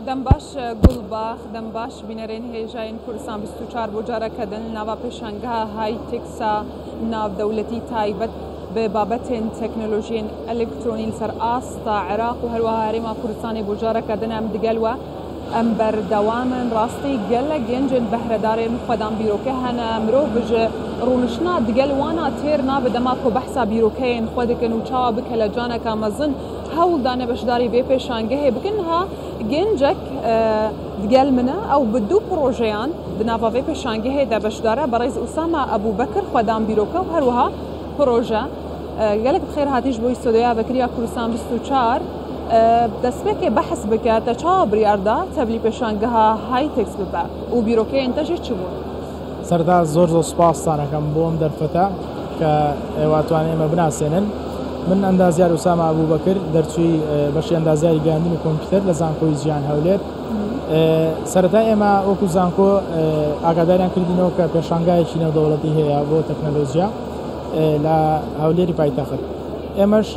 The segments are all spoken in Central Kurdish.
دەمباش گوڵباخ دەمباش بینەرێن هێژاین کوردستان 24 بۆ جارەکەدن ناوا پێشانگەها هایتێکسا ناودەوڵەتی تایبەت بە بابەتێن تەکنۆلۆژیین ئەلکترۆنی لەسەر ئاستا عێراق و هەروەها هەرێما کوردستانی بۆ جارەکەدن ئەم دگەلوە ئەم بەردەوامن ڕاستی گەلە گەنجن بەهرەدارێن خۆدان بیرۆکە هەنە مرۆڤ بژە ڕوونشنا دگەل وانە تێر نابە دەما کۆ بەحسا بیرۆکەیەن خۆ دەکەن و چاوا بکە لە جانەکە مەزن هەوڵدانە بەشداری بێ پێشانگەهەیە بکەن ها گەنجێک دگەل منە ئەو بە دوو پرۆژەیان بناڤاڤێ پێشانگەهەیەدا بەشدارە بەڕێز ئوسامە ئەبوبەکر خۆدان بیرۆکە و هەروەها پرۆژە گەلێک بخێر هاتیش بۆی سۆدەیا بەکریا کوردستان 24 دەستپێکێ بەحس بکات تا چاوا بڕیاردا تەبلی پێشانگەها هایتێکس ببە و بیرۆکەیە ئەنتەژی چ بوو؟ سەردا زۆر سوپاستانەکەم بۆم دەرفەتە کە ئێواتوانێ ئێمە بناسێنن. من ئەندازیار ئوسامە ئەبوبەکر دەرچووی بەشی ئەندازیاری گەیاندنی کۆمپیوتەر لە زانکۆی ژیان هەولێر. سەرەتا ئێمە وەکو زانکۆ ئاگاداریان کردینەوە کە پێشانگایەکی نێودەوڵەتی هەیە بۆ تەکنۆلۆژیا لە هەولێری پایتەخت. ئێمەش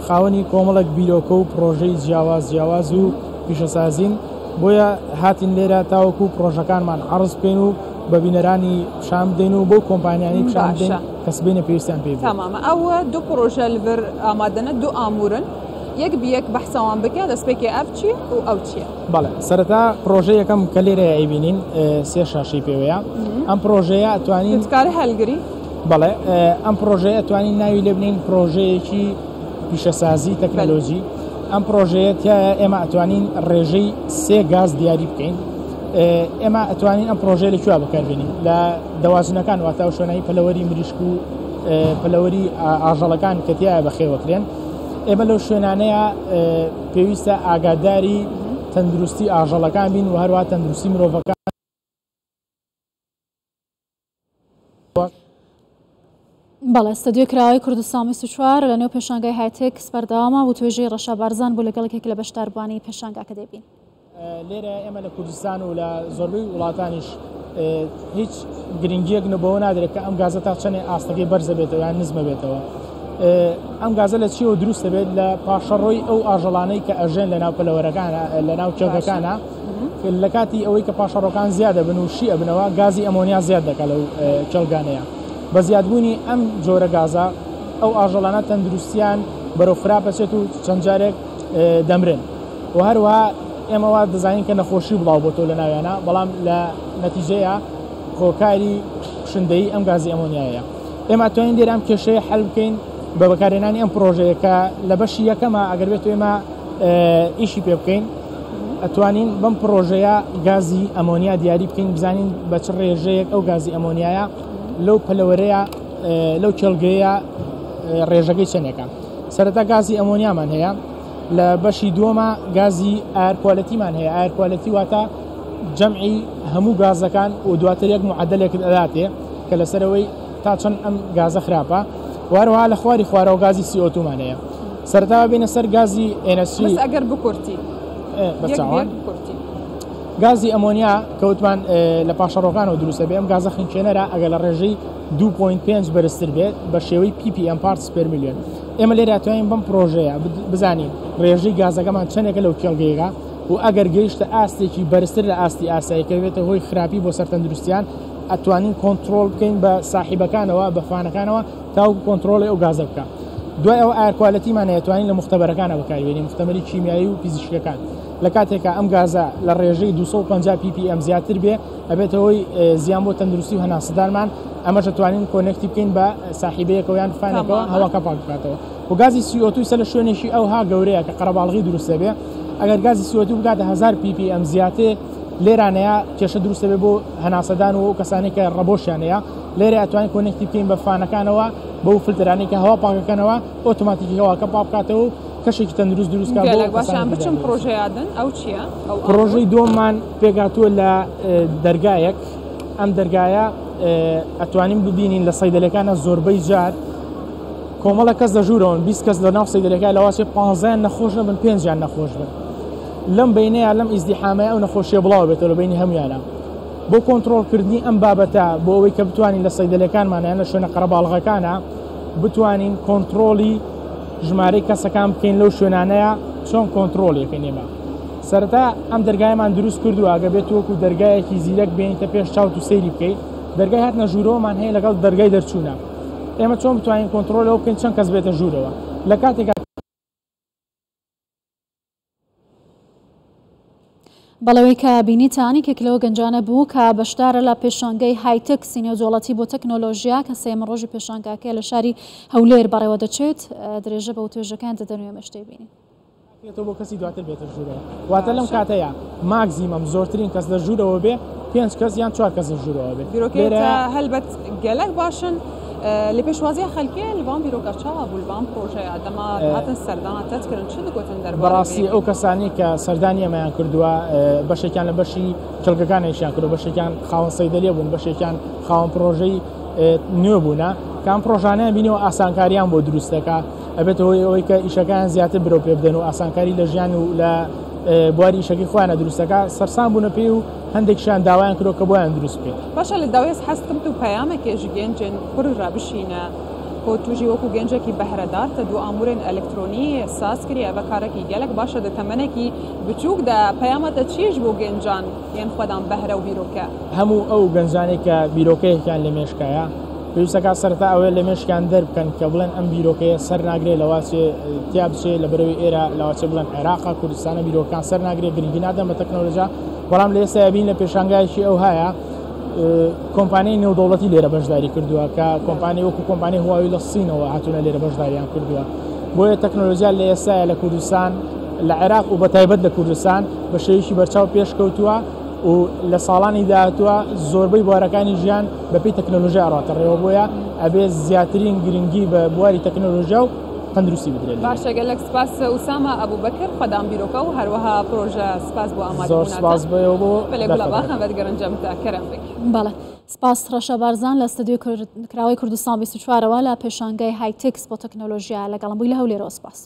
خاوەنی کۆمەڵێک بیرۆکە و پرۆژەی جیاواز و پیشەسازین بۆیە هاتین لێرە تاوەکو پرۆژەکانمان عەرز بکەین و بە بینەرانی پیشان بدەین و بۆ کۆمپانیانی پیشان بدەین کە سبەینە پێویستیان پێ بێت. تەمامە ئەوە دوو پرۆژە لەبەر ئامادەنە دوو ئامورن یەک بەیەک بەحسەوان بکە دەستپێکی ئەف چییە و ئەو چییە؟ بەڵێ سەرەتا پرۆژە یەکەم کە لێرە ئەیبینین سێ شاشەی پێوەیە ئەم پرۆژەیە ئەتوانین کاری هەلگری بەڵێ ئەم پرۆژەیە ئەتوانین ناوی لێ بنین پرۆژەیەکی پیشەسازی تەکنۆلۆژی. ئەم پرۆژەیە ئێمە ئەتوانین ڕێژەی سێ گاز دیاری بکەین. ئێمە ئەتوانین ئەم پرۆژەیە لەکوێ بەکاربێنین لە دەوازنەکان واتە شوێنەی پەلەوەری مریشک و پەلەوەری ئاژەڵەکان کە تایە بەخێوەکرێن. ئێمە لەو شوێنانەیە پێویستە ئاگاداری تەندروستی ئاژەڵەکان بین و هەروە تەندروستی مرۆڤەکان. بەڵێ ستەدیۆ کراوەی کوردستان 24 لە نێو پێشانگای هایتێکس بەردەوامە و توێژەی ڕەشا بارزان بۆ لەگەڵێکێک لە بەشداربوانی پێشانگاکە دەبین. لێرە ئێمە لە کوردستان و لە زۆربەی وڵاتانیش هیچ گرنگیەک نەبەوە نادرێت کە ئەم گازە تا چەندێ ئاستەکەی بەرزە بێتەوە یان نزمە بێتەوە. ئەم گازە لە چیەوە دروستە بێت لە پاشەڕۆی ئەو ئاژەڵانەی کە ئەژێن لە ناو پەلەوەرەکانە لە ناو کێڵگەکانە لە کاتی ئەوەی کە پاشەڕۆکان زیادە بن و شی ئەبنەوە گازی ئەمۆنیا زیاد دەکات لەو کێڵگانەیە. بە زیادبوونی ئەم جۆرە گازە ئەو ئاژەڵانە تەندروستیان بەرەو خراپ بەچێت و چەند جارێک دەمرن و هەروەها ئێمە وا دەزانین کە نەخۆشی بڵاو بۆتۆ لە ناویانە بەڵام لە نەتیجەیە هۆکاری کوشندەی ئەم گازی ئەمۆنیایە. ئێمە توانین لێرە ئەم کێشەیە حەل بکەین بە بەکارهێنانی ئەم پرۆژەیە کە لە بەشی یەکەمە ئەگەر بێت ئێمە ئیشی پێ بکەین ئەتوانین بەم پرۆژەیە گازی ئەمۆنیا دیاری بکەین بزانین بە چ ڕێژەیەک ئەو گازی ئەمۆنیایە لەو پەلەوەرەیە لەو کێڵگەیە ڕێژەکەی چەندێکە. سەرەتا گازی ئەمۆنیامان هەیە لە بەشی دووەمە گازی ئایرکوالەتیمان هەیە. ئایرکوالەتی واتە جەمعی هەموو گازەکان و دواتر یەک معەدەلێکت ئەداتێ کە لەسەرەوەی تا چەند ئەم گازە خراپە وهروەها لە خواری خوارەوە گازی CO2مان هەیە. سەرەتا بینە سەر گازی NSC ئەگەر بکورتی بەچاوان گازی ئەمۆنیا کەوتمان لە پاشەڕۆکانەوە دروستە بێ ئەم گازە خینچێنەرە ئەگەر لە ڕێژەی 2.5 بەرزتر بێت بە شێوەی ppm parts per million. ئێمە لێرە ئەتوانین بەم پرۆژەیە بزانین ڕێژەی گازەکەمان چەندێکە لەو کێڵگەیەکە و ئەگەر گەیشتە ئاستێکی بەرزتر لە ئاستی ئاساییکە بێتە هۆی خراپی بۆ سەر تەندروستیان ئەتوانین کۆنتترۆل بکەین بە ساحیبەکانەوە بە فانەکانەوە تاوکو کۆنتترۆڵی ئەو گازە بکە. دوای ئەو ئایرکوالەتیمان هەیەتوانین لە مختبەرەکانە بەکاربێنین مختبەری کیمیایی و فیزیکیەکان. لە کاتێکە ئەم گازە لە ڕێژەی 250 ppm زیاتر بێ ئەبێتەوەی زیان بۆ تەندروستی و هەناسەدارمان ئەمەش دەتوانین کۆنێکتی بکەین بە ساحیبەیەکەوە یان فانێکەوە هەواکە پاک بکاتەوە. و گازی CO2 سەر لە شوێنێکی ئەوها گەورەیە کە قەرەباڵغی دروستە بێ ئەگەر گازی CO2 بگاتە 1000 ppm زیاتر لێرانەیە کێشە دروستە بێ بۆ هەناسەدان و کەسانی کە ڕەبۆشیانەیە لێرە ئەتوانین کۆنێکتی بکەین بە فانەکانەوە بەو فلترانی کە هەوا پاکەکەنەوە ئۆتۆماتیکی هەواکە پاک بکاتەوە و کەشێکی تەندروست دروستکە باشان بچم پرۆژەیادن ئەو چییە؟ پرۆژەی دووەممان پێگاتووە لە دەرگایەک. ئەم دەرگایە ئەتوانین ببینین لە سەیدەلەکانە زۆربەی جار کۆمەڵە کەس دەژوورەوەن 20 کەس لە ناو سەیدەلەکە لەواسێ 15 نەخۆش نەبن 5 نەخۆش بن. لەم بینەیە لەم ئیزدیحامەیە ئەو نەخۆشیە بڵاو بێتەوە لە بینی هەمویانە. بۆ کۆنتترۆلکردنی ئەم بابەتە بۆ ئەوەی کە بتوانین لە سەیدەلەکانمانیان لە شوێنە قەرەباڵغەکانە بتوانین کۆنتترۆلی ژمارەی کەسەکان بکەین لەو شوێنانەیە چۆن کۆنتترۆلێکەکەین ئێمە. سەرەتا ئەم دەرگایمان دروست کردووە ئەگە بێت وەکو دەرگایەکی زیرەک بێنیتە پێش چاوت و سەیری بکەیت دەرگای هاتنە ژوورەوەمان هەیە لەگەڵ دەرگای دەرچوونە ئێمە چۆن بتوانین کۆنتترۆلەوە بکەین چەند کەس بێتە ژوورەوە لە کاتێک بەڵەوەی کە بینیتانی کێکلەوە گەنجانە بوو کە بەشدارە لە پێشانگەی هایتک سینێوجۆڵەتی بۆ تەکنۆلۆژیا کە سێمە ڕۆژی پێشانگاکە لە شاری هەولێر بەڕێوە دەچێت درێژە بە توێژەکان دەدەنوێ مەشتەی بینی بۆ کەسی دواتر بێتە ژوورەوە واتە لەم کاتەیە ماگزیمەم زۆرترین کەس لە ژوورەوە بێ 5 کەس یان 4 کەس لە ژوورەوە بێت بیرۆکێتە هەلبەت گەلک باشن لە پێشوازیە خەلکێ لەبان بیرۆکە چاوا بوو لەبان پرۆژەیە دەما هاتن سەردانە تەتکردن چ دەگوتن دەربارەی بەڕاستی ئەو کەسانی کە سەردانی ئەمەیان کردووە بەشێکیان لە بەشی چڵکەکانیشیان کردو بەشێکیان خاوەن سەیدەلیە بوون بەشێکیان خاوەن پرۆژەی نوێ بوونە کام پرۆژانەیان بینەوە ئاسانکاریان بۆ دروستەکە ئەبێت ئەوەی کە ئیشەکان زیاتر برۆ پێ بدەن و ئاسانکاری لە ژیان و لە بواری ئیشەکەی خۆیانە دروستەکە سەرسان بوونە پێی و هەندێکشیان داوایان کردو کە بۆیان دروست بێت باشە لە داوێز حەستم و پەیامێکێژی گەنجن پڕ ڕابشینە بۆ توژی وەکو گەنجێکی بەهرەدار تە دوو ئامورên ئەلکترۆنی ساز کردی ئەvە کارێکی گەلک باشە دەتەمەنێکی بچووکدا پەیامەتە چیش بۆ گەنجان یان خۆدان بەهرە و بیرۆکە هەموو ئەو گەنجانێک کە بیرۆکەیەکیان لە مێشکایە پێویستەکە سەرەتا ئەوەیە لە مێشکیان دەربکەن کە بڵێن ئەم بیرۆکەیە سەر ناگرێت لەواچێ تیا بچێت لە بەرەوەی ئێرە لەواچێ بڵێن عێراقا کوردستانە بیرۆکان سەر ناگرێت گرنگی نادەن بە تەکنۆلۆژیا بەڵام لە ئێستا بین لە پێشانگایشی ئەو هەیە کۆمپانیای نێودەوڵەتی لێرە بەشداری کردووە کە کۆمپانی وەکو کۆمپانی هواوی لە سینەوە هاتوونە لێرە بەشداریان کردووە بۆیە تەکنۆلۆژیا لە ئێستاە لە کوردستان لە عێراق و بەتایبەت لە کوردستان بە شێوەیەکی بەرچاو پێشکەوتووە و لە ساڵانی داهاتووە زۆربەی بوارەکانی ژیان بەپێی تەکنۆلۆژیا ڕاتەڕێەوە بۆیە ئەبێ زیاترین گرنگی بە بواری تەکنۆلۆژیا و تەندروستی بدرێت باشە گەلک سپاس ئوسامە ئەبوبەکر خەدام بیرۆکە و هەروەها پرۆژە سپاس بۆ ئامادەبوونەوە زۆر سپاس بۆ بەڵێ بەدگەرنجەمدا کەرم بک بەڵێ سپاس ڕەشە بارزان لە ستودیۆ کراوەی کوردستان 24ەوە لە پێشانگای هایتکس بۆ تەکنۆلۆژیا لەگەڵم بووی لە هەولێرەوە سپاس